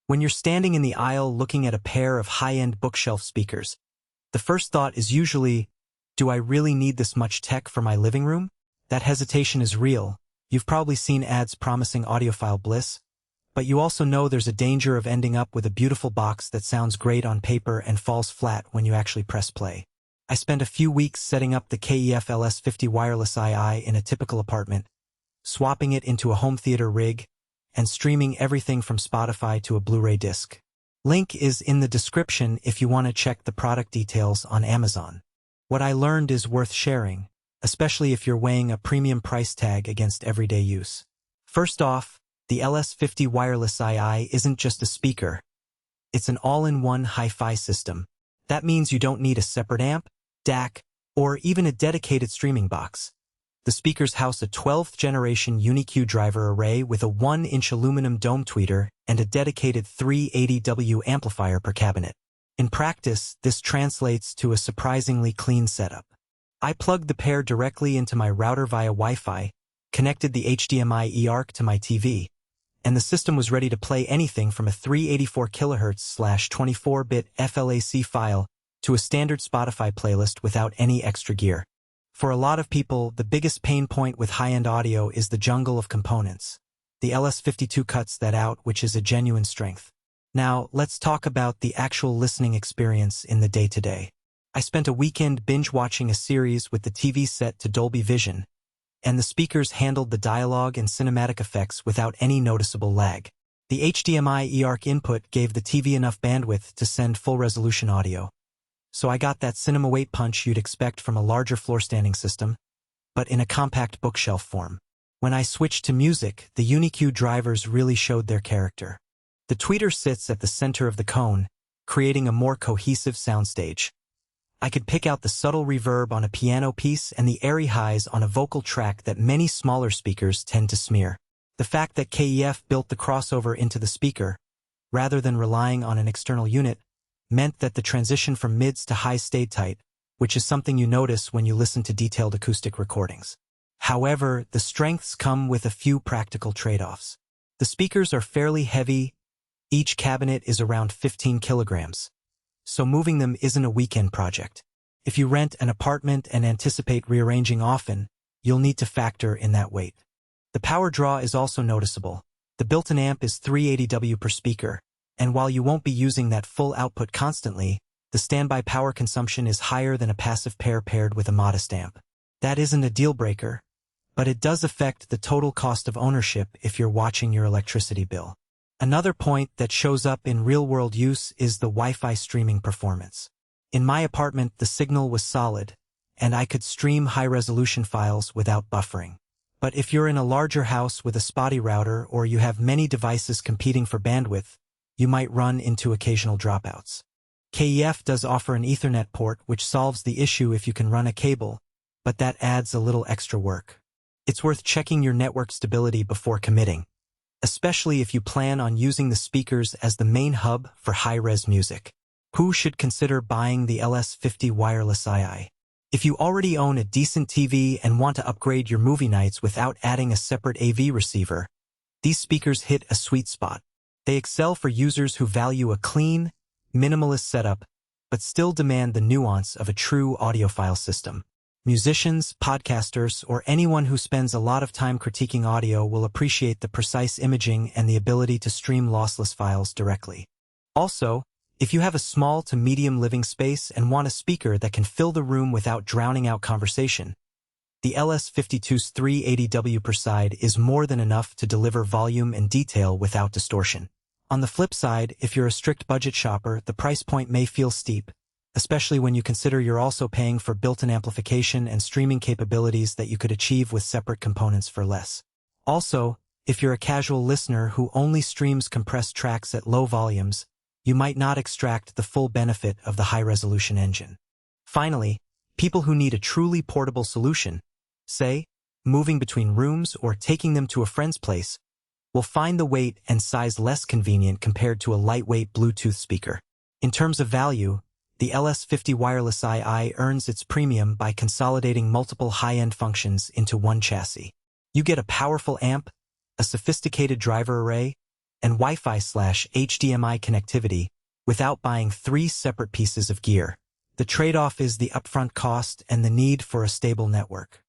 When you're standing in the aisle looking at a pair of high-end bookshelf speakers, the first thought is usually, do I really need this much tech for my living room? That hesitation is real. You've probably seen ads promising audiophile bliss, but you also know there's a danger of ending up with a beautiful box that sounds great on paper and falls flat when you actually press play. I spent a few weeks setting up the KEF LS50 wireless II in a typical apartment, swapping it into a home theater rig, and streaming everything from Spotify to a Blu-ray disc. Link is in the description if you want to check the product details on Amazon. What I learned is worth sharing, especially if you're weighing a premium price tag against everyday use. First off, the LS50 wireless II isn't just a speaker. It's an all-in-one HiFi system. That means you don't need a separate amp, DAC, or even a dedicated streaming box. The speakers house a 12th generation Uni-Q driver array with a 1-inch aluminum dome tweeter and a dedicated 380W amplifier per cabinet. In practice, this translates to a surprisingly clean setup. I plugged the pair directly into my router via Wi-Fi, connected the HDMI eARC to my TV, and the system was ready to play anything from a 384 kHz/24-bit FLAC file to a standard Spotify playlist without any extra gear. For a lot of people, the biggest pain point with high-end audio is the jungle of components. The LS52 cuts that out, which is a genuine strength. Now, let's talk about the actual listening experience in the day-to-day. I spent a weekend binge-watching a series with the TV set to Dolby Vision, and the speakers handled the dialogue and cinematic effects without any noticeable lag. The HDMI eARC input gave the TV enough bandwidth to send full-resolution audio. So I got that cinema weight punch you'd expect from a larger floor-standing system, but in a compact bookshelf form. When I switched to music, the Uni-Q drivers really showed their character. The tweeter sits at the center of the cone, creating a more cohesive soundstage. I could pick out the subtle reverb on a piano piece and the airy highs on a vocal track that many smaller speakers tend to smear. The fact that KEF built the crossover into the speaker, rather than relying on an external unit, meant that the transition from mids to highs stayed tight, which is something you notice when you listen to detailed acoustic recordings. However, the strengths come with a few practical trade-offs. The speakers are fairly heavy. Each cabinet is around 15 kilograms. So moving them isn't a weekend project. If you rent an apartment and anticipate rearranging often, you'll need to factor in that weight. The power draw is also noticeable. The built-in amp is 380W per speaker, and while you won't be using that full output constantly, the standby power consumption is higher than a passive pair paired with a modest amp. That isn't a deal-breaker, but it does affect the total cost of ownership if you're watching your electricity bill. Another point that shows up in real-world use is the Wi-Fi streaming performance. In my apartment, the signal was solid, and I could stream high-resolution files without buffering. But if you're in a larger house with a spotty router or you have many devices competing for bandwidth, you might run into occasional dropouts. KEF does offer an Ethernet port which solves the issue if you can run a cable, but that adds a little extra work. It's worth checking your network stability before committing, especially if you plan on using the speakers as the main hub for high-res music. Who should consider buying the LS50 wireless II? If you already own a decent TV and want to upgrade your movie nights without adding a separate AV receiver, these speakers hit a sweet spot. They excel for users who value a clean, minimalist setup, but still demand the nuance of a true audiophile system. Musicians, podcasters, or anyone who spends a lot of time critiquing audio will appreciate the precise imaging and the ability to stream lossless files directly. Also, if you have a small to medium living space and want a speaker that can fill the room without drowning out conversation, the LS52's 380W per side is more than enough to deliver volume and detail without distortion. On the flip side, if you're a strict budget shopper, the price point may feel steep, especially when you consider you're also paying for built-in amplification and streaming capabilities that you could achieve with separate components for less. Also, if you're a casual listener who only streams compressed tracks at low volumes, you might not extract the full benefit of the high-resolution engine. Finally, people who need a truly portable solution, say, moving between rooms or taking them to a friend's place, will find the weight and size less convenient compared to a lightweight Bluetooth speaker. In terms of value, the LS50 wireless II earns its premium by consolidating multiple high-end functions into one chassis. You get a powerful amp, a sophisticated driver array, and Wi-Fi/HDMI connectivity without buying 3 separate pieces of gear. The trade-off is the upfront cost and the need for a stable network.